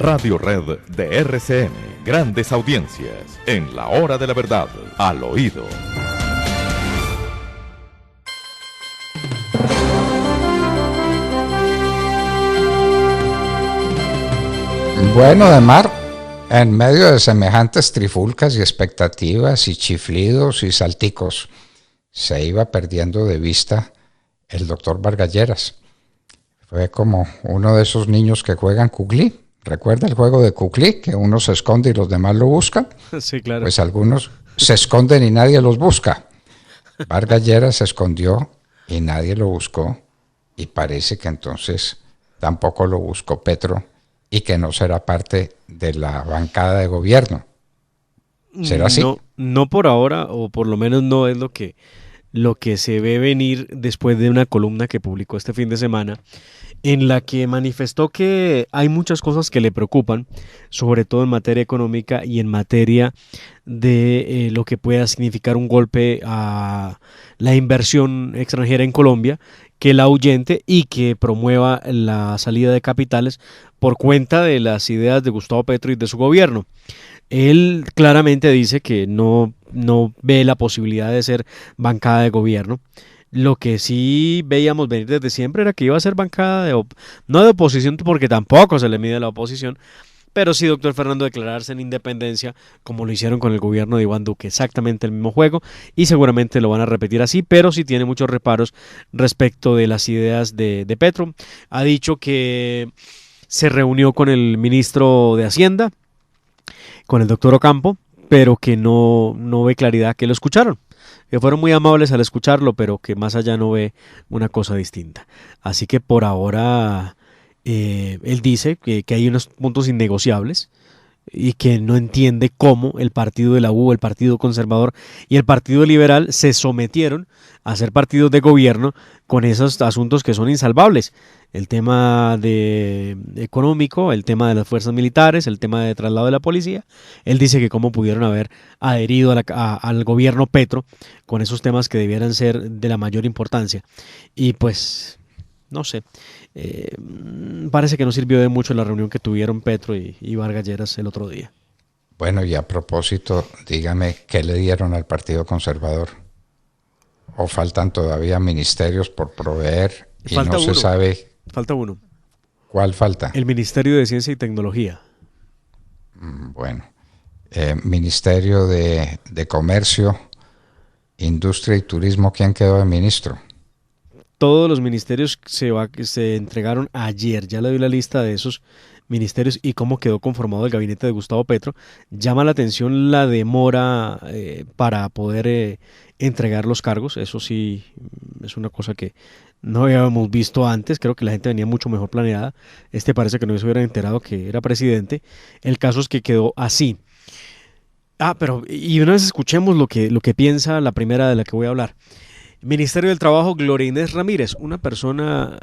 Radio Red de RCN. Grandes audiencias en la hora de la verdad, al oído. Bueno, Demar, en medio de semejantes trifulcas y expectativas y chiflidos y salticos, se iba perdiendo de vista el doctor Vargas Lleras. Fue como uno de esos niños que juegan cuclí. ¿Recuerda el juego de cuclí? Que uno se esconde y los demás lo buscan. Sí, claro. Pues algunos se esconden y nadie los busca. Vargas Lleras se escondió y nadie lo buscó. Y parece que entonces tampoco lo buscó Petro y que no será parte de la bancada de gobierno. ¿Será así? No por ahora, o por lo menos no es lo que se ve venir después de una columna que publicó este fin de semana, en la que manifestó que hay muchas cosas que le preocupan, sobre todo en materia económica y en materia de lo que pueda significar un golpe a la inversión extranjera en Colombia, que la ahuyente y que promueva la salida de capitales por cuenta de las ideas de Gustavo Petro y de su gobierno. Él claramente dice que no ve la posibilidad de ser bancada de gobierno. Lo que sí veíamos venir desde siempre era que iba a ser bancada no de oposición, porque tampoco se le mide la oposición, pero sí, doctor Fernando, declararse en independencia, como lo hicieron con el gobierno de Iván Duque, exactamente el mismo juego, y seguramente lo van a repetir así, pero sí tiene muchos reparos respecto de las ideas de Petro. Ha dicho que se reunió con el ministro de Hacienda, con el doctor Ocampo, pero que no ve claridad, que lo escucharon, que fueron muy amables al escucharlo, pero que más allá no ve una cosa distinta. Así que por ahora él dice que hay unos puntos innegociables y que no entiende cómo el partido de la U, el Partido Conservador y el Partido Liberal se sometieron a ser partidos de gobierno con esos asuntos que son insalvables. El tema económico, el tema de las fuerzas militares, el tema de traslado de la policía. Él dice que cómo pudieron haber adherido al gobierno Petro con esos temas que debieran ser de la mayor importancia. Y pues, no sé, parece que no sirvió de mucho la reunión que tuvieron Petro y Vargas Lleras el otro día. Bueno, y a propósito, dígame, ¿qué le dieron al Partido Conservador? ¿O faltan todavía ministerios por proveer y Falta no se sabe? Falta uno. ¿Cuál falta? El Ministerio de Ciencia y Tecnología. Bueno, Ministerio de Comercio, Industria y Turismo, ¿quién quedó de ministro? Todos los ministerios se entregaron ayer. Ya le doy la lista de esos ministerios y cómo quedó conformado el gabinete de Gustavo Petro. Llama la atención la demora para poder entregar los cargos. Eso sí es una cosa que no habíamos visto antes. Creo que la gente venía mucho mejor planeada. Parece que no se hubieran enterado que era presidente. El caso es que quedó así. Pero y una vez escuchemos lo que piensa la primera de la que voy a hablar. Ministerio del Trabajo, Gloria Inés Ramírez, una persona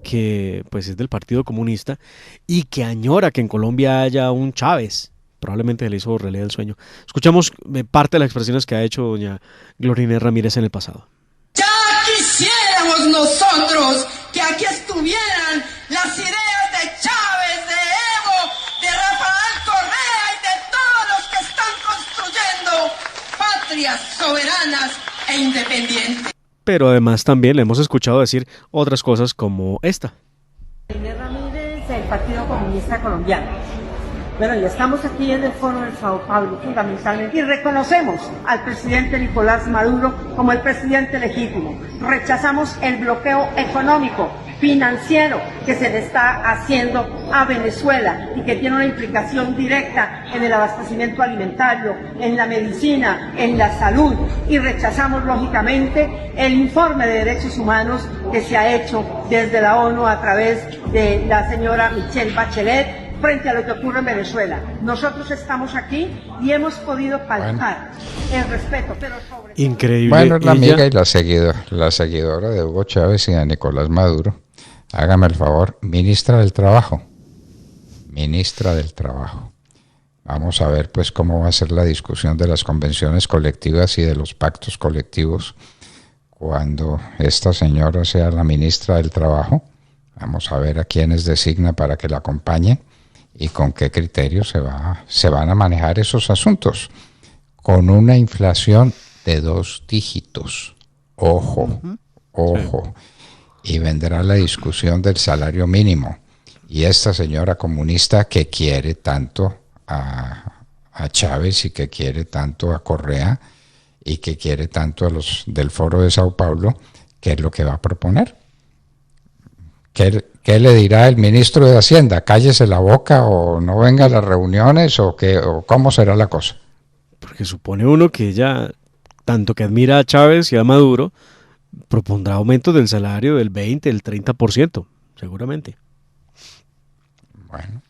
que pues es del Partido Comunista y que añora que en Colombia haya un Chávez. Probablemente se le hizo realidad el sueño. Escuchamos parte de las expresiones que ha hecho doña Gloria Inés Ramírez en el pasado. Ya quisiéramos nosotros que aquí estuvieran las ideas de Chávez, de Evo, de Rafael Correa y de todos los que están construyendo patrias soberanas e independiente. Pero además también le hemos escuchado decir otras cosas como esta. Inés Ramírez, del Partido Comunista Colombiano. Bueno, ya estamos aquí en el Foro de Sao Paulo, fundamentalmente, y reconocemos al presidente Nicolás Maduro como el presidente legítimo. Rechazamos el bloqueo económico, financiero que se le está haciendo a Venezuela y que tiene una implicación directa en el abastecimiento alimentario, en la medicina, en la salud, y rechazamos lógicamente el informe de derechos humanos que se ha hecho desde la ONU a través de la señora Michelle Bachelet frente a lo que ocurre en Venezuela. Nosotros estamos aquí y hemos podido palpar el respeto, pero sobre todo... Increíble. Bueno, es la amiga y la seguidora de Hugo Chávez y de Nicolás Maduro. Hágame el favor, ministra del Trabajo. Ministra del Trabajo. Vamos a ver pues cómo va a ser la discusión de las convenciones colectivas y de los pactos colectivos cuando esta señora sea la ministra del Trabajo. Vamos a ver a quiénes designa para que la acompañen y con qué criterios se van a manejar esos asuntos. Con una inflación de 2 dígitos. Ojo, ojo. Sí. Y vendrá la discusión del salario mínimo. Y esta señora comunista que quiere tanto a Chávez y que quiere tanto a Correa y que quiere tanto a los del Foro de Sao Paulo, ¿qué es lo que va a proponer? ¿Qué le dirá el ministro de Hacienda? ¿Cállese la boca o no venga a las reuniones o cómo será la cosa? Porque supone uno que ella, tanto que admira a Chávez y a Maduro, propondrá aumentos del salario del 20, del 30%, seguramente. Bueno.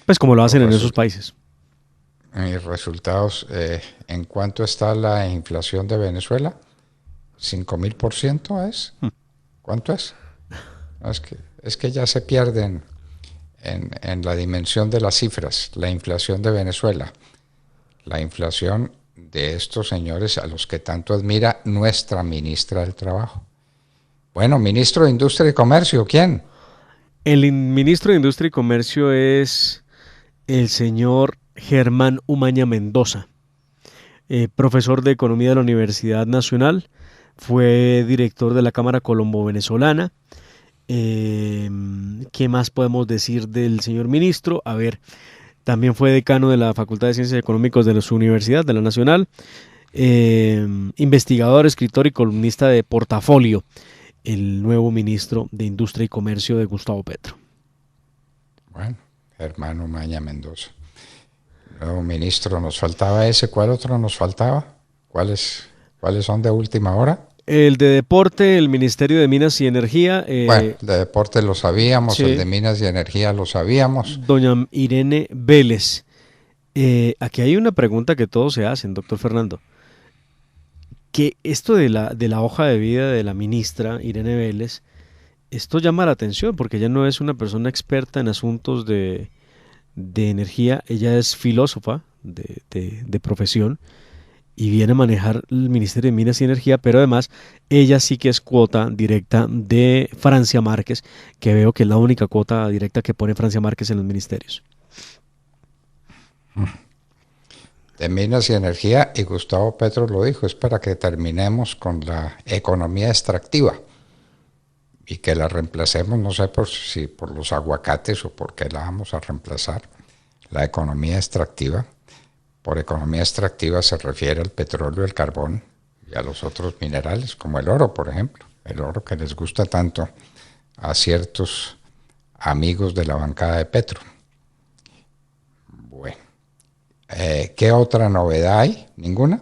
Pues como lo hacen en esos países. Y resultados, ¿en cuánto está la inflación de Venezuela? ¿5.000% es? ¿Cuánto es? No, es que ya se pierden en la dimensión de las cifras. La inflación de Venezuela, la inflación de estos señores a los que tanto admira nuestra ministra del Trabajo. Bueno, ministro de Industria y Comercio, ¿quién? El ministro de Industria y Comercio es el señor Germán Umaña Mendoza, profesor de Economía de la Universidad Nacional, fue director de la Cámara Colombo-Venezolana. ¿Qué más podemos decir del señor ministro? A ver, también fue decano de la Facultad de Ciencias Económicas de su universidad, de la Nacional, investigador, escritor y columnista de Portafolio, el nuevo ministro de Industria y Comercio de Gustavo Petro. Bueno, Germán Umaña Mendoza. Nuevo ministro, nos faltaba ese. ¿Cuál otro nos faltaba? ¿Cuáles son de última hora? El de Deporte, el Ministerio de Minas y Energía. Bueno, de Deporte lo sabíamos, sí. El de Minas y Energía lo sabíamos. Doña Irene Vélez. Aquí hay una pregunta que todos se hacen, doctor Fernando. Que esto de la hoja de vida de la ministra Irene Vélez, esto llama la atención porque ella no es una persona experta en asuntos de energía, ella es filósofa de profesión y viene a manejar el Ministerio de Minas y Energía, pero además ella sí que es cuota directa de Francia Márquez, que veo que es la única cuota directa que pone Francia Márquez en los ministerios. De Minas y Energía, y Gustavo Petro lo dijo, es para que terminemos con la economía extractiva y que la reemplacemos, no sé si por los aguacates o por qué la vamos a reemplazar, la economía extractiva. Por economía extractiva se refiere al petróleo, el carbón y a los otros minerales, como el oro, por ejemplo, el oro que les gusta tanto a ciertos amigos de la bancada de Petro. Bueno. ¿Qué otra novedad hay? ¿Ninguna?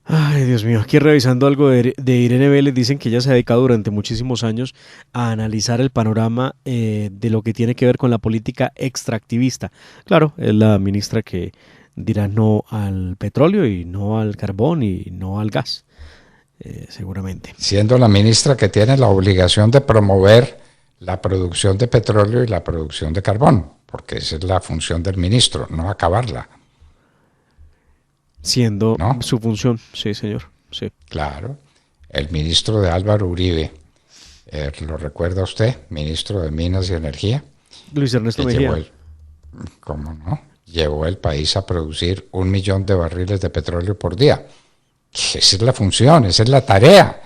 Ay, Dios mío, aquí revisando algo de Irene Vélez, dicen que ella se ha dedicado durante muchísimos años a analizar el panorama de lo que tiene que ver con la política extractivista. Claro, es la ministra que dirá no al petróleo y no al carbón y no al gas, seguramente. Siendo la ministra que tiene la obligación de promover la producción de petróleo y la producción de carbón, porque esa es la función del ministro, no acabarla. Siendo ¿no? Su función, sí, señor. Sí. Claro. El ministro de Álvaro Uribe, ¿lo recuerda usted? Ministro de Minas y Energía. Luis Ernesto Mejía. ¿Cómo no? Llevó el país a producir 1 millón de barriles de petróleo por día. Esa es la función, esa es la tarea.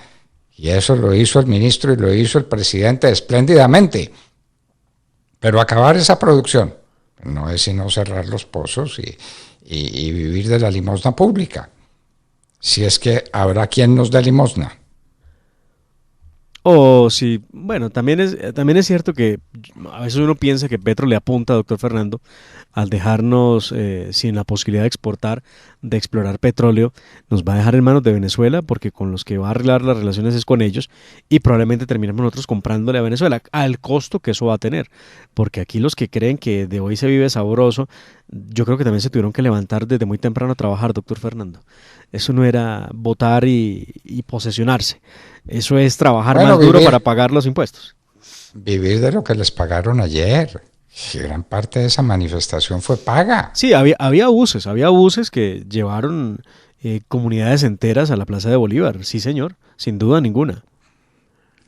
Y eso lo hizo el ministro y lo hizo el presidente espléndidamente. Pero acabar esa producción no es sino cerrar los pozos y vivir de la limosna pública. Si es que habrá quien nos dé limosna. O sí, bueno, también es cierto que a veces uno piensa que Petro le apunta, doctor Fernando, al dejarnos sin la posibilidad de exportar, de explorar petróleo, nos va a dejar en manos de Venezuela, porque con los que va a arreglar las relaciones es con ellos, y probablemente terminemos nosotros comprándole a Venezuela, al costo que eso va a tener, porque aquí los que creen que de hoy se vive sabroso, yo creo que también se tuvieron que levantar desde muy temprano a trabajar, doctor Fernando. Eso no era votar y posesionarse. Eso es trabajar más duro para pagar los impuestos. Vivir de lo que les pagaron ayer. Y gran parte de esa manifestación fue paga. Sí, había buses que llevaron comunidades enteras a la Plaza de Bolívar. Sí, señor, sin duda ninguna.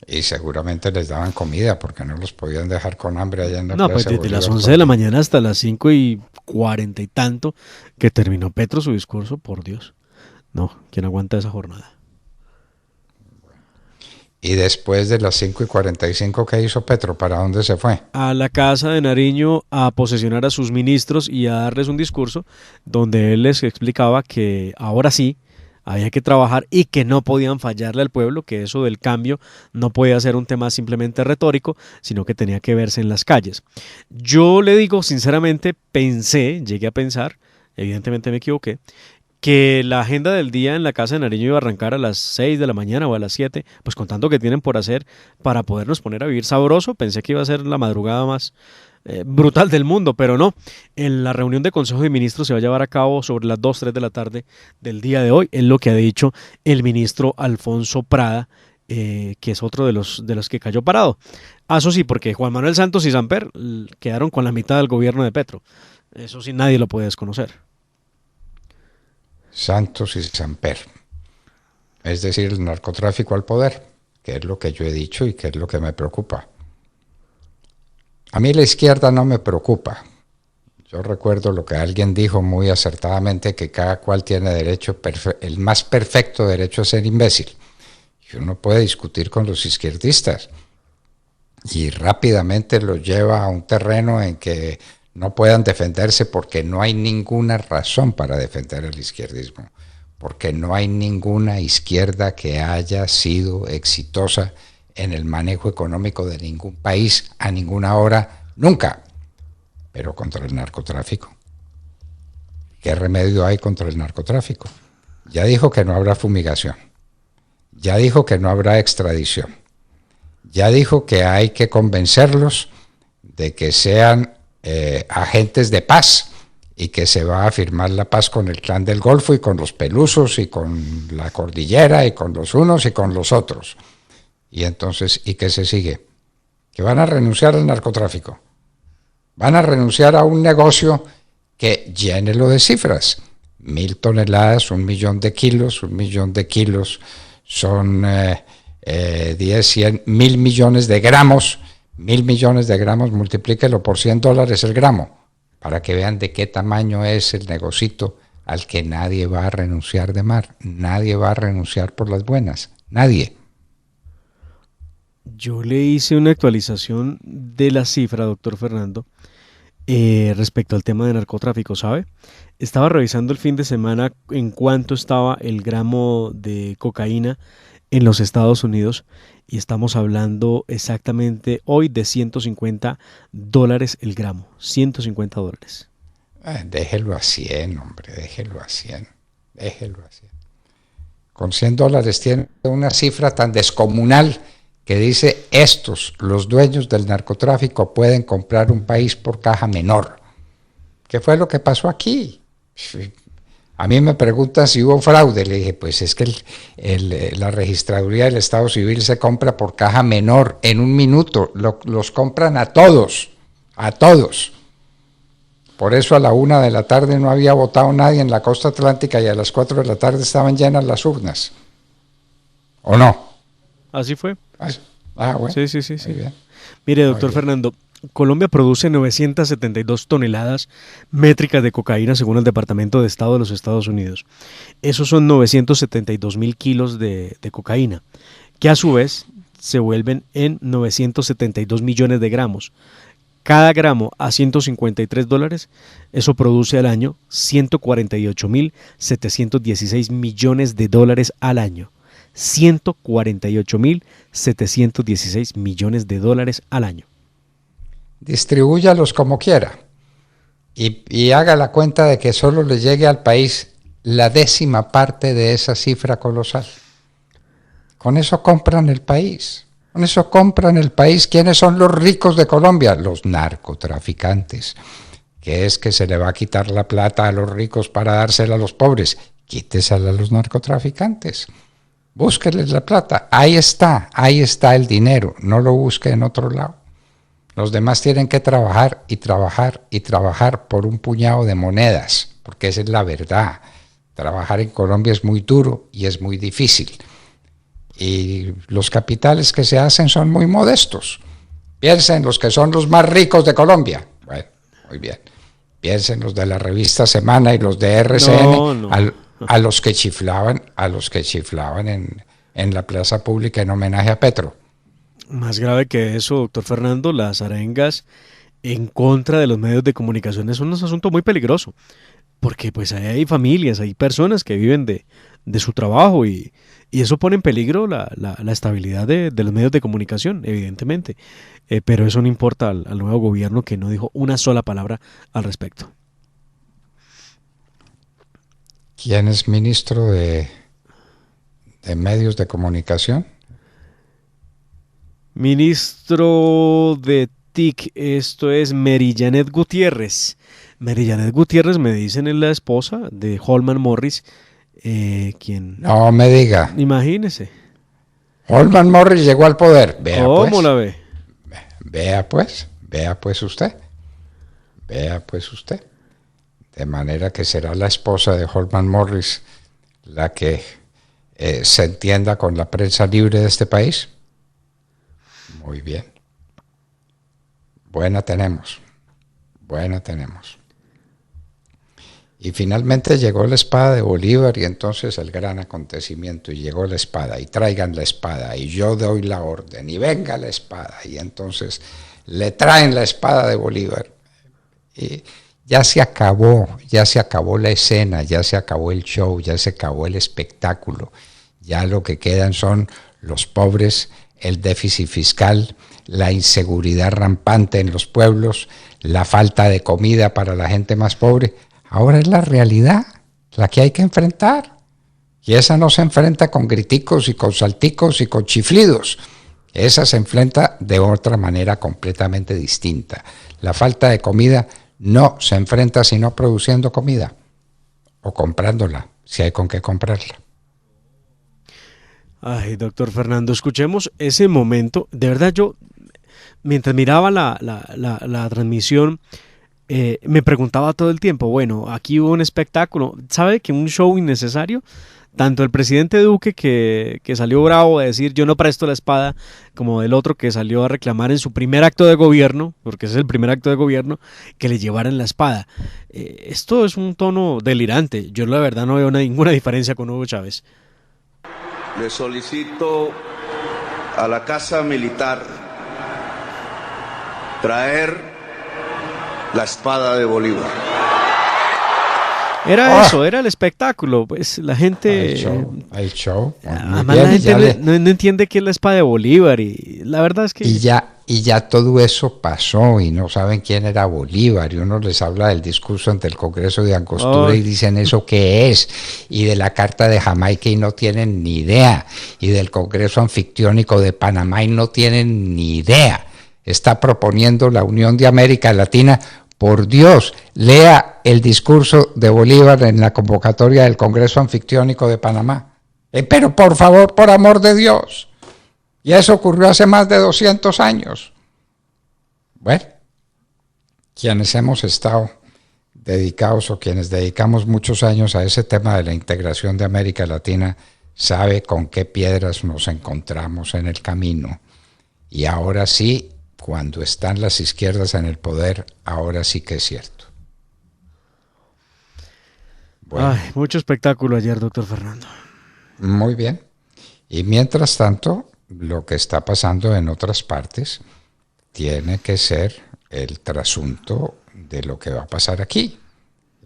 Y seguramente les daban comida porque no los podían dejar con hambre allá en la No, pues Plaza desde las Bolívar. 11 de la mañana hasta las 5:40 y tanto que terminó Petro su discurso, por Dios. No, ¿quién aguanta esa jornada? Y después de las 5:45, ¿qué hizo Petro? ¿Para dónde se fue? A la casa de Nariño a posesionar a sus ministros y a darles un discurso donde él les explicaba que ahora sí había que trabajar y que no podían fallarle al pueblo, que eso del cambio no podía ser un tema simplemente retórico, sino que tenía que verse en las calles. Yo le digo sinceramente, llegué a pensar, evidentemente me equivoqué, que la agenda del día en la casa de Nariño iba a arrancar a las 6 de la mañana o a las 7, pues con tanto que tienen por hacer para podernos poner a vivir sabroso. Pensé que iba a ser la madrugada más brutal del mundo, pero no. En la reunión de Consejo de Ministros se va a llevar a cabo sobre las 2, 3 de la tarde del día de hoy, es lo que ha dicho el ministro Alfonso Prada, que es otro de los que cayó parado. Eso sí, porque Juan Manuel Santos y Samper quedaron con la mitad del gobierno de Petro. Eso sí, nadie lo puede desconocer. Santos y Samper. Es decir, el narcotráfico al poder, que es lo que yo he dicho y que es lo que me preocupa. A mí la izquierda no me preocupa. Yo recuerdo lo que alguien dijo muy acertadamente, que cada cual tiene derecho, el más perfecto derecho a ser imbécil. Y uno puede discutir con los izquierdistas y rápidamente los lleva a un terreno en que no puedan defenderse porque no hay ninguna razón para defender el izquierdismo, porque no hay ninguna izquierda que haya sido exitosa en el manejo económico de ningún país a ninguna hora, nunca. Pero contra el narcotráfico, ¿qué remedio hay contra el narcotráfico? Ya dijo que no habrá fumigación, ya dijo que no habrá extradición, ya dijo que hay que convencerlos de que sean agentes de paz y que se va a firmar la paz con el Clan del Golfo y con los Pelusos y con la Cordillera y con los unos y con los otros. Y entonces, ¿y qué se sigue? Que van a renunciar al narcotráfico. Van a renunciar a un negocio que llénelo de cifras. 1.000 toneladas, 1 millón de kilos, 1 millón de kilos son 10, 100, 1.000 millones de gramos. 1.000 millones de gramos, multiplíquelo por $100 el gramo, para que vean de qué tamaño es el negocito al que nadie va a renunciar de mar. Nadie va a renunciar por las buenas. Nadie. Yo le hice una actualización de la cifra, doctor Fernando, respecto al tema de narcotráfico, ¿sabe? Estaba revisando el fin de semana en cuánto estaba el gramo de cocaína en los Estados Unidos y estamos hablando exactamente hoy de $150 el gramo, $150. Déjelo a 100, hombre, déjelo a 100, déjelo a 100. Con $100 tiene una cifra tan descomunal que dice estos, los dueños del narcotráfico, pueden comprar un país por caja menor. ¿Qué fue lo que pasó aquí? A mí me preguntan si hubo fraude. Le dije, pues es que la registraduría del Estado Civil se compra por caja menor en un minuto. Los compran a todos, a todos. Por eso a la 1 de la tarde no había votado nadie en la costa atlántica y a las 4 de la tarde estaban llenas las urnas. ¿O no? Así fue. Bueno. Sí. Mire, doctor Fernando, Colombia produce 972 toneladas métricas de cocaína según el Departamento de Estado de los Estados Unidos. Esos son 972.000 kilos de cocaína, que a su vez se vuelven en 972 millones de gramos. Cada gramo a $153, eso produce al año 148.716 millones de dólares al año. 148.716 millones de dólares al año. Distribúyalos como quiera y haga la cuenta de que solo le llegue al país la 10ª parte de esa cifra colosal. Con eso compran el país. Con eso compran el país. ¿Quiénes son los ricos de Colombia? Los narcotraficantes. ¿Qué es que se le va a quitar la plata a los ricos para dársela a los pobres? Quítesela a los narcotraficantes. Búsqueles la plata. Ahí está el dinero. No lo busque en otro lado. Los demás tienen que trabajar y trabajar y trabajar por un puñado de monedas, porque esa es la verdad. Trabajar en Colombia es muy duro y es muy difícil. y los capitales que se hacen son muy modestos. Piensen los que son los más ricos de Colombia. Bueno, muy bien. Piensen los de la revista Semana y los de RCN, a los que chiflaban en la plaza pública en homenaje a Petro. Más grave que eso, doctor Fernando, las arengas en contra de los medios de comunicación es un asunto muy peligroso, porque pues ahí hay familias, hay personas que viven de su trabajo y eso pone en peligro la estabilidad de los medios de comunicación, evidentemente. Pero eso no importa al nuevo gobierno, que no dijo una sola palabra al respecto. ¿Quién es ministro de medios de comunicación? Ministro de TIC, esto es Mary Janet Gutiérrez. Mary Janet Gutiérrez, me dicen, es la esposa de Holman Morris, quien... No me diga. Imagínese. Holman Morris llegó al poder. Vea ¿Cómo pues. la ve? Vea pues usted. De manera que será la esposa de Holman Morris la que se entienda con la prensa libre de este país. Muy bien. Buena tenemos. Y finalmente llegó la espada de Bolívar, y entonces el gran acontecimiento, y llegó la espada, y traigan la espada, y yo doy la orden, y venga la espada, y entonces le traen la espada de Bolívar. Y ya se acabó la escena, ya se acabó el show, ya se acabó el espectáculo. Ya lo que quedan son los pobres, el déficit fiscal, la inseguridad rampante en los pueblos, la falta de comida para la gente más pobre. Ahora es la realidad la que hay que enfrentar. Y esa no se enfrenta con griticos y con salticos y con chiflidos. Esa se enfrenta de otra manera completamente distinta. La falta de comida no se enfrenta sino produciendo comida o comprándola, si hay con qué comprarla. Ay, doctor Fernando, escuchemos ese momento. De verdad, yo, mientras miraba la transmisión, me preguntaba todo el tiempo, bueno, aquí hubo un espectáculo, ¿sabe que un show innecesario? Tanto el presidente Duque, que salió bravo a decir yo no presto la espada, como el otro que salió a reclamar en su primer acto de gobierno, porque ese es el primer acto de gobierno, que le llevaran la espada. Esto es un tono delirante. Yo la verdad no veo ninguna diferencia con Hugo Chávez. Le solicito a la Casa Militar traer la espada de Bolívar. Era eso, era el espectáculo, pues la gente... Hay show. Además la gente no entiende qué es la espada de Bolívar, y la verdad es que... Y ya todo eso pasó y no saben quién era Bolívar, y uno les habla del discurso ante el Congreso de Angostura y dicen eso qué es, y de la Carta de Jamaica y no tienen ni idea, y del Congreso Anfictiónico de Panamá y no tienen ni idea. Está proponiendo la Unión de América Latina. Por Dios, lea el discurso de Bolívar en la convocatoria del Congreso Anfictiónico de Panamá. Pero por favor, por amor de Dios. Y eso ocurrió hace más de 200 años. Bueno, quienes hemos estado dedicados o quienes dedicamos muchos años a ese tema de la integración de América Latina, sabe con qué piedras nos encontramos en el camino. Y ahora sí, cuando están las izquierdas en el poder, ahora sí que es cierto. Bueno. Ay, mucho espectáculo ayer, doctor Fernando. Muy bien. Y mientras tanto, lo que está pasando en otras partes tiene que ser el trasunto de lo que va a pasar aquí.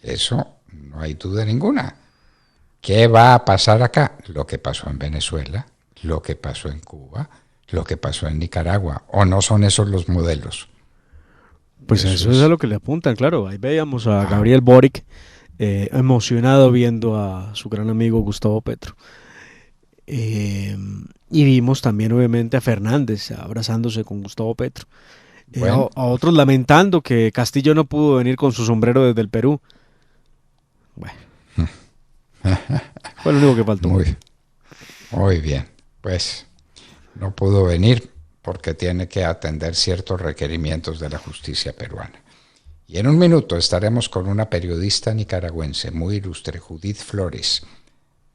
Eso no hay duda ninguna. ¿Qué va a pasar acá? Lo que pasó en Venezuela, lo que pasó en Cuba, lo que pasó en Nicaragua. ¿O no son esos los modelos? Pues eso es a lo que le apuntan, claro. Ahí veíamos a Gabriel Boric emocionado viendo a su gran amigo Gustavo Petro. Y vimos también obviamente a Fernández abrazándose con Gustavo Petro. Bueno. A otros lamentando que Castillo no pudo venir con su sombrero desde el Perú. Bueno. Fue lo único que faltó. Muy bien. Pues no pudo venir porque tiene que atender ciertos requerimientos de la justicia peruana. Y en un minuto estaremos con una periodista nicaragüense muy ilustre, Judith Flores,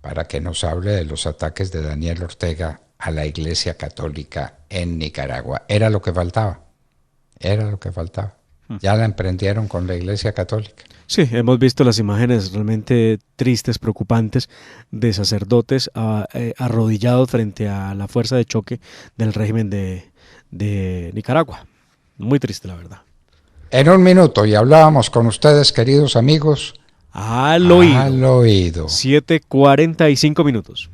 para que nos hable de los ataques de Daniel Ortega a la Iglesia Católica en Nicaragua. Era lo que faltaba. Era lo que faltaba. Ya la emprendieron con la Iglesia Católica. Sí, hemos visto las imágenes realmente tristes, preocupantes, de sacerdotes arrodillados frente a la fuerza de choque del régimen de Nicaragua. Muy triste, la verdad. En un minuto, y hablábamos con ustedes, queridos amigos. Al oído. Al oído. 7:45 minutos.